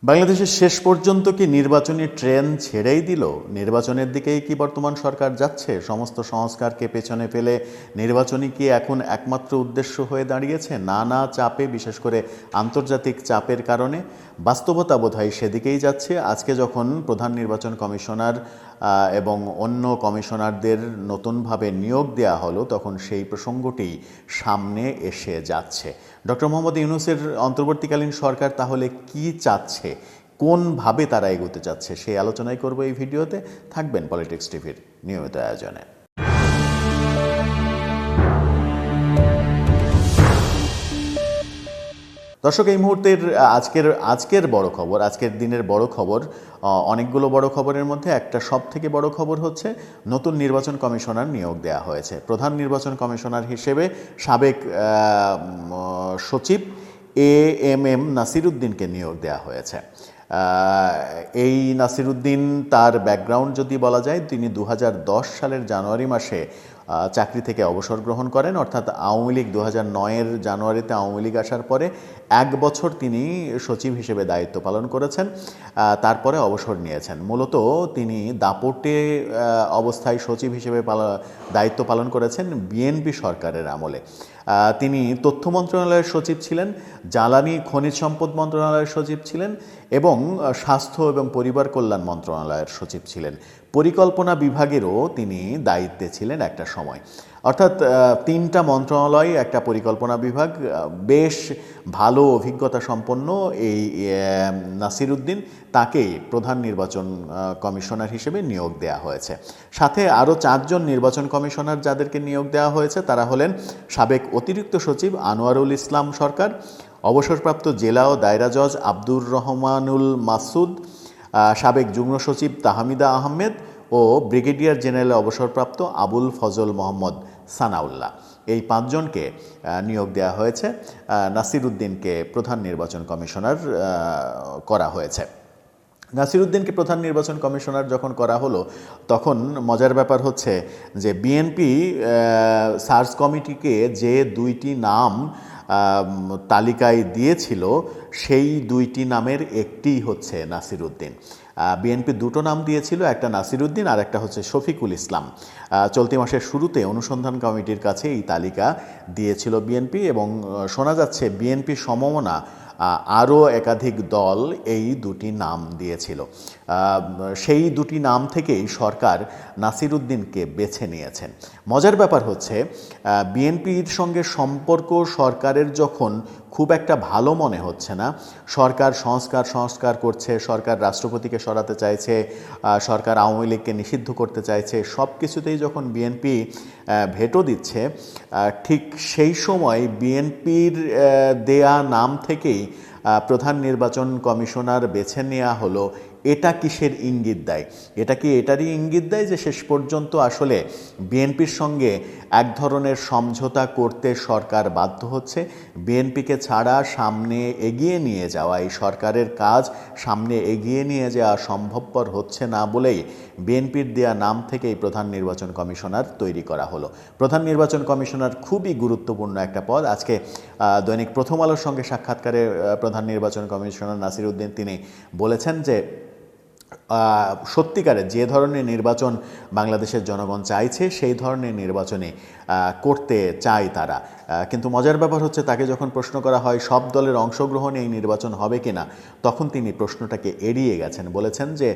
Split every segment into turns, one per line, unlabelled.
বাংলাদেশের শেষ পর্যন্ত কি নির্বাচনী ট্রেন ছেড়েই দিল? নির্বাচনের দিকেই কি বর্তমান সরকার যাচ্ছে? সমস্ত সংস্কারকে পেছনে ফেলে নির্বাচনই কি এখন একমাত্র উদ্দেশ্য হয়ে দাঁড়িয়েছে? নানা চাপে, বিশেষ করে আন্তর্জাতিক চাপের কারণে বাস্তবতা বোধহয় সেদিকেই যাচ্ছে। আজকে যখন প্রধান নির্বাচন কমিশনার এবং অন্য কমিশনারদের নতুনভাবে নিয়োগ দেওয়া হলো, তখন সেই প্রসঙ্গটি সামনে এসে যাচ্ছে। ডক্টর মোহাম্মদ ইউনূসের অন্তর্বর্তীকালীন সরকার তাহলে কি চাচ্ছে, কোনভাবে তারা এগোতে চাচ্ছে, সেই আলোচনাই করব এই ভিডিওতে। থাকবেন পলিটিক্স টিভির নিয়মিত আয়োজনে। দর্শক, এই মুহূর্তের আজকের বড় খবর, আজকের দিনের বড় খবর, অনেকগুলো বড় খবরের মধ্যে একটা সবথেকে বড় খবর হচ্ছে নতুন নির্বাচন কমিশনার নিয়োগ দেওয়া হয়েছে। প্রধান নির্বাচন কমিশনার হিসেবে সাবেক সচিব AMM নাসিরউদ্দিনকে নিয়োগ দেওয়া হয়েছে। এই নাসিরউদ্দিন, তার ব্যাকগ্রাউন্ড যদি বলা যায়, তিনি 2010 সালের জানুয়ারি মাসে চাকরি থেকে অবসর গ্রহণ করেন। অর্থাৎ আওয়ামী লীগ 2009-এর জানুয়ারিতে আওয়ামী লীগ আসার পরে 1 বছর তিনি সচিব হিসেবে দায়িত্ব পালন করেছেন, তারপরে অবসর নিয়েছেন। মূলত তিনি দাপটে অবস্থায় সচিব হিসেবে দায়িত্ব পালন করেছেন বিএনপি সরকারের আমলে। তিনি তথ্য মন্ত্রণালয়ের সচিব ছিলেন, জ্বালানি খনিজ সম্পদ মন্ত্রণালয়ের সচিব ছিলেন এবং স্বাস্থ্য এবং পরিবার কল্যাণ মন্ত্রণালয়ের সচিব ছিলেন। পরিকল্পনা বিভাগেরও তিনি দায়িত্বে ছিলেন একটা সময়। অর্থাৎ 3টা মন্ত্রণালয়, একটা পরিকল্পনা বিভাগ। বেশ ভালো অভিজ্ঞতা সম্পন্ন এই নাসিরউদ্দিন, তাকেই প্রধান নির্বাচন কমিশনার হিসেবে নিয়োগ দেওয়া হয়েছে। সাথে আরও 4 জন নির্বাচন কমিশনার যাদেরকে নিয়োগ দেওয়া হয়েছে তারা হলেন সাবেক অতিরিক্ত সচিব আনোয়ারুল ইসলাম সরকার, অবসরপ্রাপ্ত জেলা ও দায়রা জজ আব্দুর রহমানুল মাসুদ, সাবেক যুগ্ম সচিব তাহমিদা আহমেদ ও ব্রিগেডিয়ার জেনারেল অবসরপ্রাপ্ত আবুল ফজল মোহাম্মদ সানাউল্লাহ। এই 5 জনকে নিয়োগ দেওয়া হয়েছে। নাসিরউদ্দিনকে প্রধান নির্বাচন কমিশনার করা হয়েছে। নাসিরউদ্দিনকে প্রধান নির্বাচন কমিশনার যখন করা হলো, তখন মজার ব্যাপার হচ্ছে যে বিএনপি সার্চ কমিটিকে যে 2টি নাম তালিকায় দিয়েছিল, সেই 2টি নামের একটিই হচ্ছে নাসিরউদ্দিন। বিএনপি 2টো নাম দিয়েছিল, একটা নাসিরউদ্দিন আর একটা হচ্ছে শফিকুল ইসলাম। চলতি মাসের শুরুতে অনুসন্ধান কমিটির কাছে এই তালিকা দিয়েছিল বিএনপি, এবং শোনা যাচ্ছে বিএনপি সমমনা আরও একাধিক দল এই 2টি নাম দিয়েছিল। সেই 2টি নাম থেকেই সরকার নাসিরউদ্দিনকে বেছে নিয়েছেন। মজার ব্যাপার হচ্ছে বিএনপির সঙ্গে সম্পর্ক সরকারের যখন খুব একটা ভালো মনে হচ্ছে না, সরকার সংস্কার করছে, সরকার রাষ্ট্রপতিকে সরাতে চাইছে, সরকার আওয়ামী লীগকে নিষিদ্ধ করতে চাইছে, সব কিছুতেই যখন বিএনপি ভেটো দিচ্ছে, ঠিক সেই সময় বিএনপির দেয়া নাম থেকেই প্রধান নির্বাচন কমিশনার বেছে নেওয়া হলো। এটা কিসের ইঙ্গিত দেয়? এটা কি এটারই ইঙ্গিত দেয় যে শেষ পর্যন্ত আসলে বিএনপির সঙ্গে এক ধরনের সমঝোতা করতে সরকার বাধ্য হচ্ছে? বিএনপিকে ছাড়া সামনে এগিয়ে নিয়ে যাওয়া, এই সরকারের কাজ সামনে এগিয়ে নিয়ে যাওয়া সম্ভবপর হচ্ছে না বলেই বিএনপির দেয়া নাম থেকেই প্রধান নির্বাচন কমিশনার তৈরি করা হলো। প্রধান নির্বাচন কমিশনার খুবই গুরুত্বপূর্ণ একটা পদ। আজকে দৈনিক প্রথম আলোর সঙ্গে সাক্ষাৎকারে প্রধান নির্বাচন কমিশনার নাসিরউদ্দিন তিনি বলেছেন যে সত্যিকারের যে ধরনের নির্বাচন বাংলাদেশের জনগণ চাইছে, সেই ধরনের নির্বাচনে করতে চায় তারা। কিন্তু মজার ব্যাপার হচ্ছে, তাকে যখন প্রশ্ন করা হয় সব দলের অংশগ্রহণে এই নির্বাচন হবে কিনা, তখন তিনি প্রশ্নটাকে এড়িয়ে গেছেন। বলেছেন যে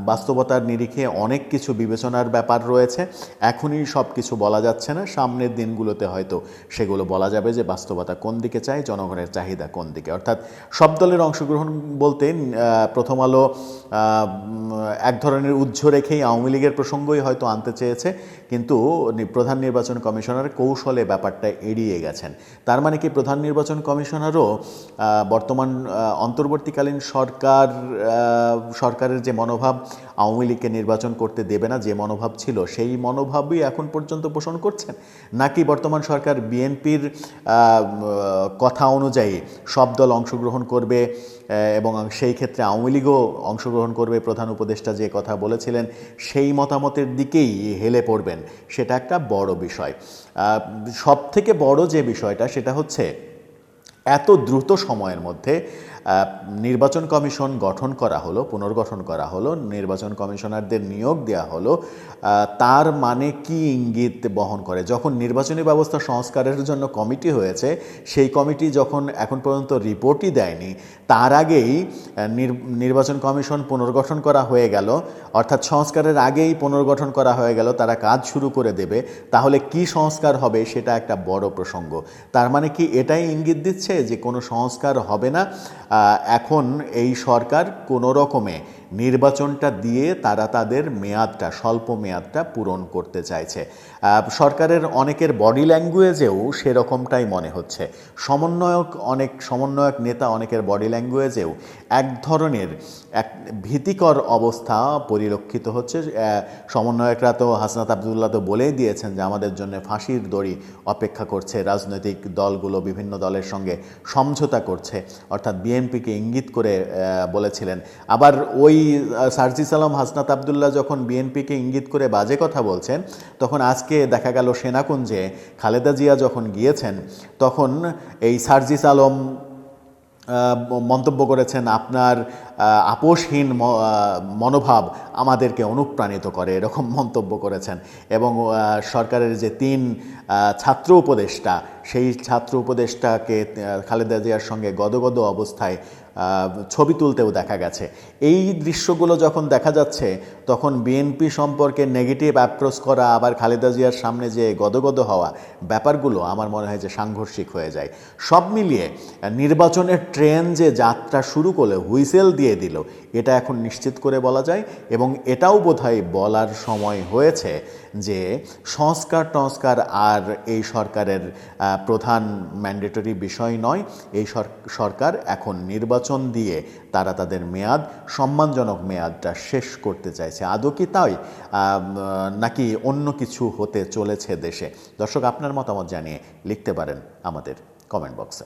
বাস্তবতার নিরিখে অনেক কিছু বিবেচনার ব্যাপার রয়েছে, এখনই সব কিছু বলা যাচ্ছে না, সামনের দিনগুলোতে হয়তো সেগুলো বলা যাবে যে বাস্তবতা কোন দিকে চায়, জনগণের চাহিদা কোন দিকে। অর্থাৎ সব দলের অংশগ্রহণ বলতে প্রথম আলো এক ধরনের উজ্জ্ব রেখেই আওয়ামী লীগের প্রসঙ্গই হয়তো আনতে চেয়েছে, কিন্তু প্রধান নির্বাচন কমিশনার কৌশলে ব্যাপারটা এড়িয়ে গেছেন। তার মানে কি প্রধান নির্বাচন কমিশনারও বর্তমান অন্তর্বর্তীকালীন সরকারের যে মনোভাব, আওয়ামী লীগকে নির্বাচন করতে দেবে না, যে মনোভাব ছিল, সেই মনোভাবই এখন পর্যন্ত পোষণ করছেন? নাকি বর্তমান সরকার বিএনপির কথা অনুযায়ী সব দল অংশগ্রহণ করবে এবং সেই ক্ষেত্রে আওয়ামী লীগও অংশগ্রহণ করবে, প্রধান উপদেষ্টা যে কথা বলেছিলেন সেই মতামতের দিকেই হেলে পড়বেন? সেটা একটা বড় বিষয়। সবথেকে বড় যে বিষয়টা, সেটা হচ্ছে এত দ্রুত সময়ের মধ্যে নির্বাচন কমিশন গঠন করা হলো, পুনর্গঠন করা হলো, নির্বাচন কমিশনারদের নিয়োগ দেওয়া হলো, তার মানে কি ইঙ্গিত বহন করে? যখন নির্বাচনী ব্যবস্থা সংস্কারের জন্য কমিটি হয়েছে, সেই কমিটি যখন এখন পর্যন্ত রিপোর্টই দেয়নি, তার আগেই নির্বাচন কমিশন পুনর্গঠন করা হয়ে গেল, অর্থাৎ সংস্কারের আগেই পুনর্গঠন করা হয়ে গেল, তারা কাজ শুরু করে দেবে, তাহলে কি সংস্কার হবে সেটা একটা বড় প্রসঙ্গ। তার মানে কি এটাই ইঙ্গিত দিচ্ছে যে কোনো সংস্কার হবে না, এখন এই সরকার কোনো রকমে নির্বাচনটা দিয়ে তারা তাদের মেয়াদটা, স্বল্প মেয়াদটা পূরণ করতে চাইছে। সরকারের অনেকের বডি ল্যাঙ্গুয়েজেও সেরকমটাই মনে হচ্ছে। সমন্বয়ক নেতা অনেকের বডি ল্যাঙ্গুয়েজেও এক ধরনের এক ভীতিকর অবস্থা পরিলক্ষিত হচ্ছে। সমন্বয়করা তো, হাসনাত আবদুল্লাহ তো বলেই দিয়েছেন যে আমাদের জন্য ফাঁসির দড়ি অপেক্ষা করছে, রাজনৈতিক দলগুলো বিভিন্ন দলের সঙ্গে সমঝোতা করছে, অর্থাৎ বিএনপিকে ইঙ্গিত করে বলেছিলেন। আবার ওই সার্জিস আলম, হাসনাত আবদুল্লাহ যখন বিএনপিকে ইঙ্গিত করে বাজে কথা বলছেন, তখন আজকে দেখা গেল সেনাকুঞ্জে খালেদা জিয়া যখন গিয়েছেন, তখন এই সার্জিস আলম মন্তব্য করেছেন, আপনার আপোষহীন মনোভাব আমাদেরকে অনুপ্রাণিত করে, এরকম মন্তব্য করেছেন। এবং সরকারের যে 3 ছাত্র উপদেষ্টা, সেই ছাত্র উপদেষ্টাকে খালেদা জিয়ার সঙ্গে গদগদ অবস্থায় ছবি তুলতেও দেখা গেছে। এই দৃশ্যগুলো যখন দেখা যাচ্ছে, তখন বিএনপি সম্পর্কে নেগেটিভ অ্যাপ্রোচ করা, আবার খালেদা জিয়ার সামনে যে গদগদ হওয়া, ব্যাপারগুলো আমার মনে হয় যে সাংঘর্ষিক হয়ে যায়। সব মিলিয়ে নির্বাচনের ট্রেন যে যাত্রা শুরু করলে, হুইসেল দিয়ে দিল, এটা এখন নিশ্চিত করে বলা যায়। এবং এটাও বোধহয় বলার সময় হয়েছে যে সংস্কার আর এই সরকারের প্রধান ম্যান্ডেটরি বিষয় নয়। এই সরকার এখন নির্বাচন দিয়ে তারা তাদের মেয়াদ, সম্মানজনক মেয়াদটা শেষ করতে চাইছে। আদৌ কি তাই, নাকি অন্য কিছু হতে চলেছে দেশে? দর্শক, আপনার মতামত জানিয়ে লিখতে পারেন আমাদের কমেন্ট বক্সে।